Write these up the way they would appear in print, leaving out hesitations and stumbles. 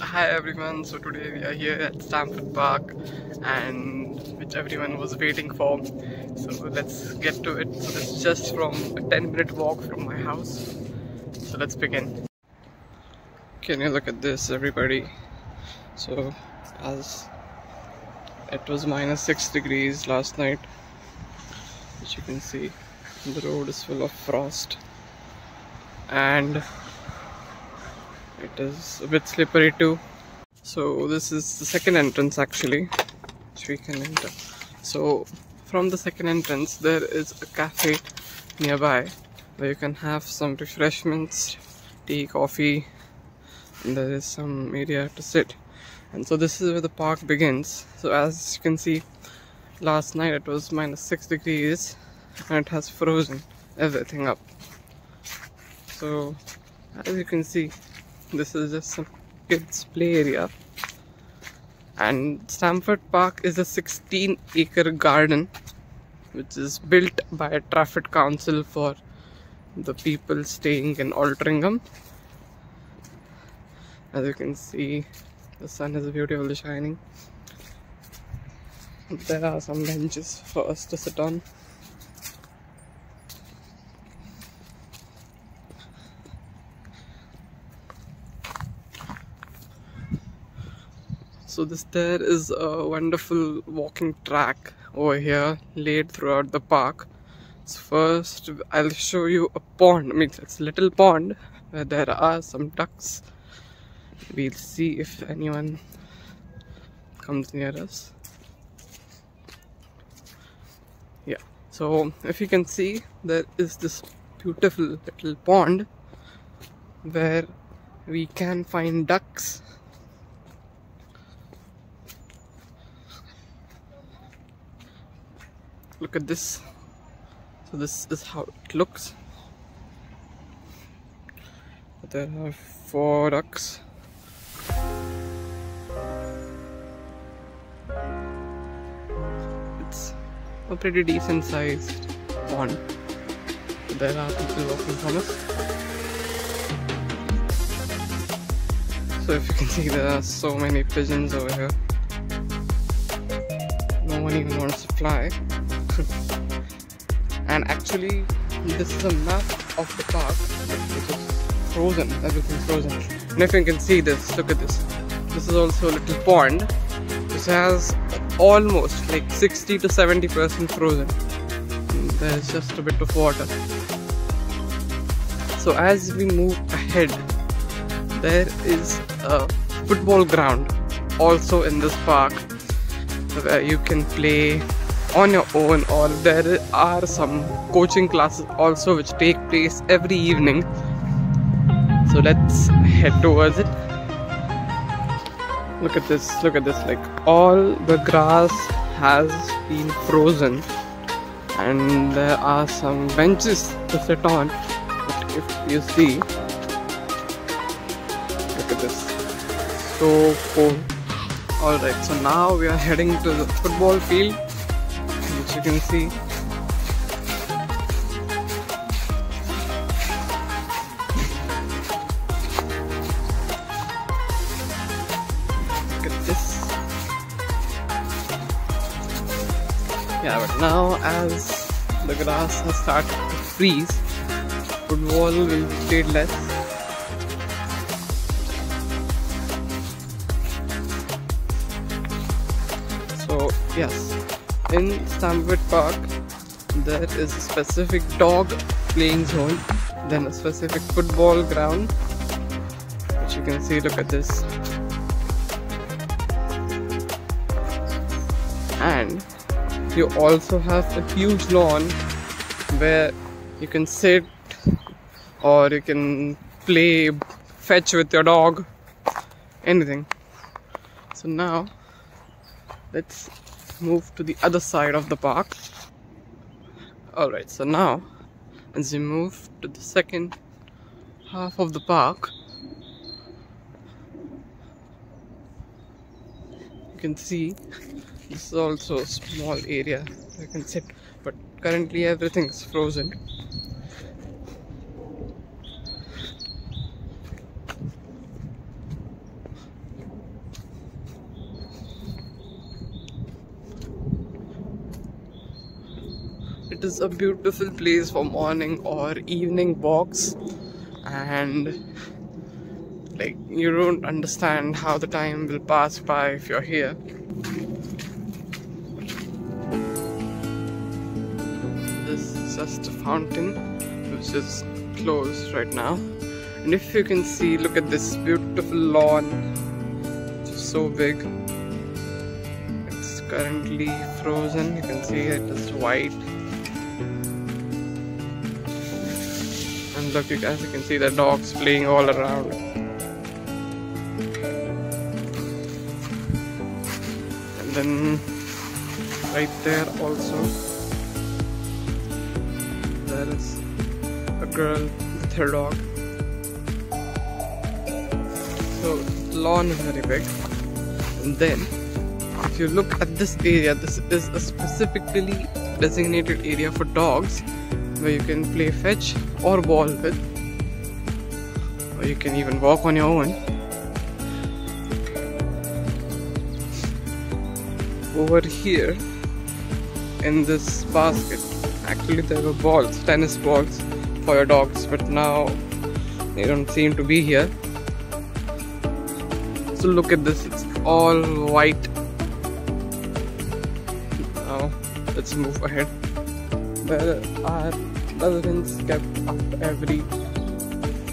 Hi everyone, so today we are here at Stamford Park, and which everyone was waiting for. So let's get to it. So it's just from a 10-minute walk from my house. So let's begin. Can you look at this, everybody? So as it was -6 degrees last night, as you can see, the road is full of frost and it is a bit slippery too. So this is the second entrance actually, which we can enter. So from the second entrance there is a cafe nearby where you can have some refreshments, tea, coffee, and there is some area to sit. And so this is where the park begins. So as you can see, last night it was -6 degrees and it has frozen everything up. So as you can see, this is just some kids play area, and Stamford Park is a 16-acre garden which is built by a traffic council for the people staying in Altrincham. As you can see, the sun is beautifully shining. There are some benches for us to sit on. So there is a wonderful walking track over here laid throughout the park. So first I'll show you a pond. I mean, it's a little pond where there are some ducks. We'll see if anyone comes near us. Yeah, so if you can see, there is this beautiful little pond where we can find ducks. Look at this. So this is how it looks. There are 4 ducks. It's a pretty decent sized pond. There are people walking from us. So if you can see, there are so many pigeons over here. No one even wants to fly. And actually, this is a map of the park, which is frozen. Everything's frozen. And if you can see this, look at this. This is also a little pond which has almost like 60 to 70% frozen. And there's just a bit of water. So as we move ahead, there is a football ground also in this park where you can play on your own, or there are some coaching classes also which take place every evening. So let's head towards it. Look at this, like all the grass has been frozen and there are some benches to sit on. But if you see, look at this, so cool. Alright, so now we are heading to the football field, which you can see. Look at this. Yeah, but now as the grass has started to freeze, football will be played less. So yes, in Stamford Park there is a specific dog playing zone, then a specific football ground, which you can see. Look at this. And you also have a huge lawn where you can sit, or you can play fetch with your dog, anything. So now let's move to the other side of the park. Alright, so now as we move to the second half of the park, you can see this is also a small area you can sit, but currently everything is frozen. it is a beautiful place for morning or evening walks, and like you don't understand how the time will pass by if you're here. This is just a fountain which is closed right now, and if you can see, look at this beautiful lawn, which is so big. It's currently frozen, you can see it is white, and look, as you can see the dogs playing all around. And then right there also there is a girl with her dog. So the lawn is very big. And then if you look at this area, this is a specifically designated area for dogs where you can play fetch or ball with, or you can even walk on your own. Over here in this basket, actually there were balls, tennis balls for your dogs, but now they don't seem to be here. So look at this, it's all white. Now let's move ahead. There are residents kept after every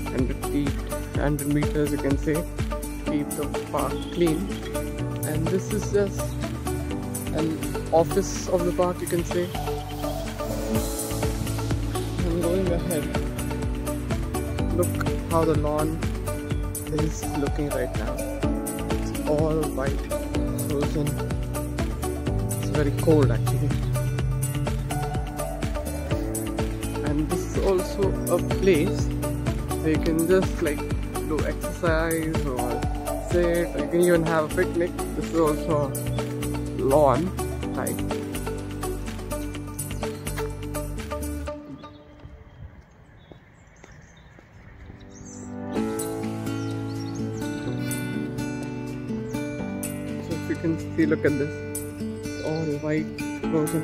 100 meters, you can say, keep the park clean. And this is just an office of the park, you can say. And going ahead, look how the lawn is looking right now. It's all white, frozen. It's very cold actually. And this is also a place where you can just like do exercise or sit, or you can even have a picnic. This is also lawn type. So if you can see, look at this, it's all white, frozen.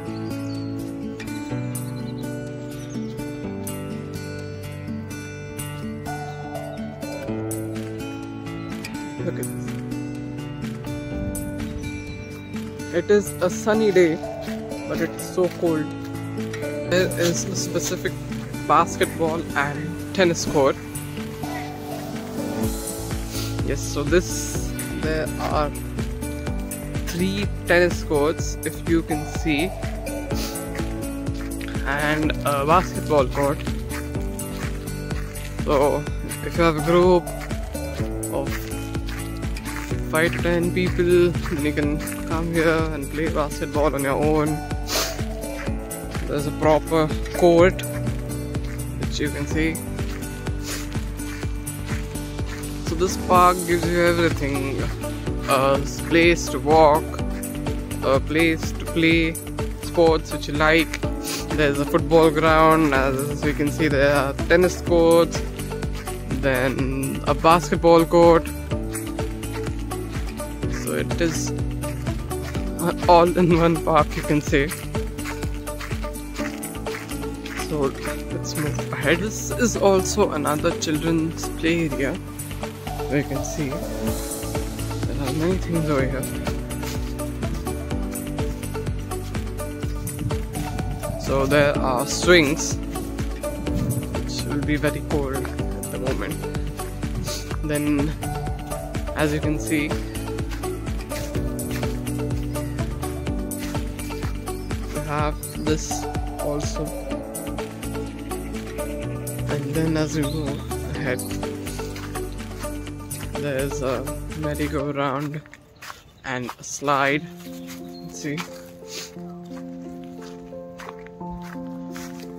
Look at this. It is a sunny day, but it's so cold. There is a specific basketball and tennis court. Yes, so there are 3 tennis courts, if you can see, and a basketball court. So if you have a group of 5 to 10 people, then you can come here and play basketball on your own. There's a proper court which you can see. So this park gives you everything: a place to walk, a place to play sports which you like. There's a football ground, as you can see there are tennis courts, then a basketball court. So it is all in one park, you can say. So let's move ahead. This is also another children's play area where you can see there are many things over here. So there are swings which will be very cold at the moment. Then as you can see, have this also, and then as you go ahead, there's a merry-go-round and a slide. See,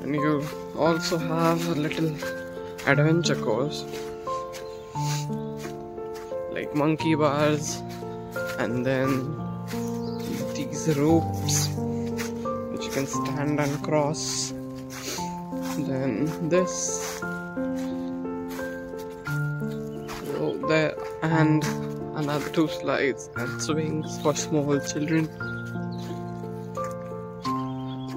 and you also have a little adventure course like monkey bars, and then these ropes which you can stand and cross. Then this, so there, and another 2 slides and swings for small children.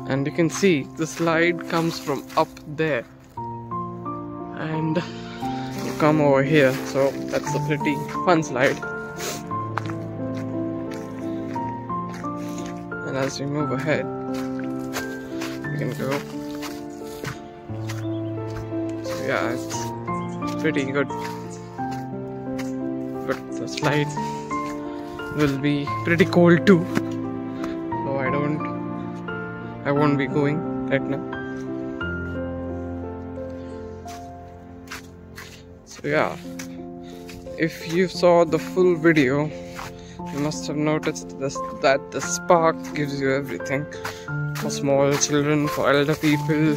and you can see the slide comes from up there and you come over here, so that's a pretty fun slide. And as we move ahead, we can go. So yeah, it's pretty good, but the slide will be pretty cold too, so I won't be going right now. So yeah, if you saw the full video, you must have noticed that the Spark gives you everything. For small children, for elder people,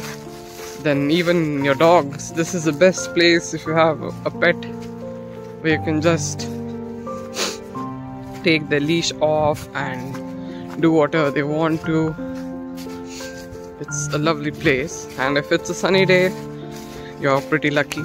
then even your dogs. This is the best place if you have a pet, where you can just take the leash off and do whatever they want to. It's a lovely place, and if it's a sunny day, you're pretty lucky.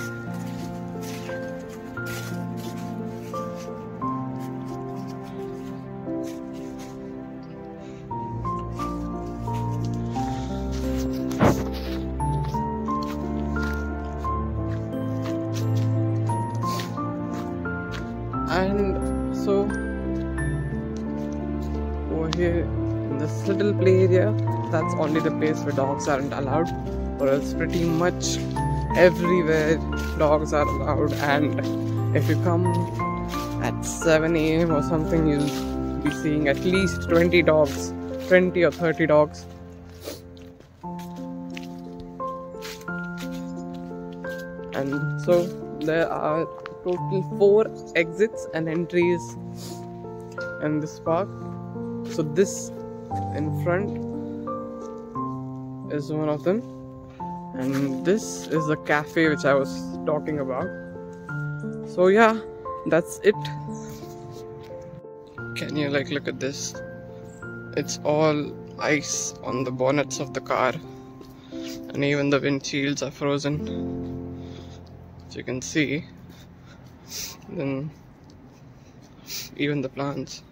And so over here in this little play area, that's only the place where dogs aren't allowed, or else pretty much everywhere dogs are allowed. And if you come at 7 AM or something, you'll be seeing at least 20 dogs, 20 or 30 dogs. And so there are total 4 exits and entries in this park. So this in front is one of them, and this is the cafe which I was talking about. So yeah, that's it. Can you look at this? It's all ice on the bonnets of the car, and even the windshields are frozen, as you can see. Then even the plants.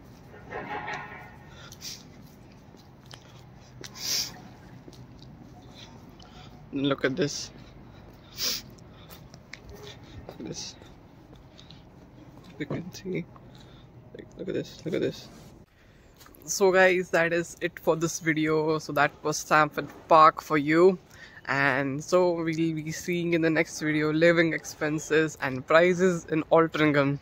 Look at this. Look at this. You can see. Look at this. Look at this. So guys, that is it for this video. So that was Stamford Park for you. And so we'll be seeing in the next video living expenses and prices in Altrincham.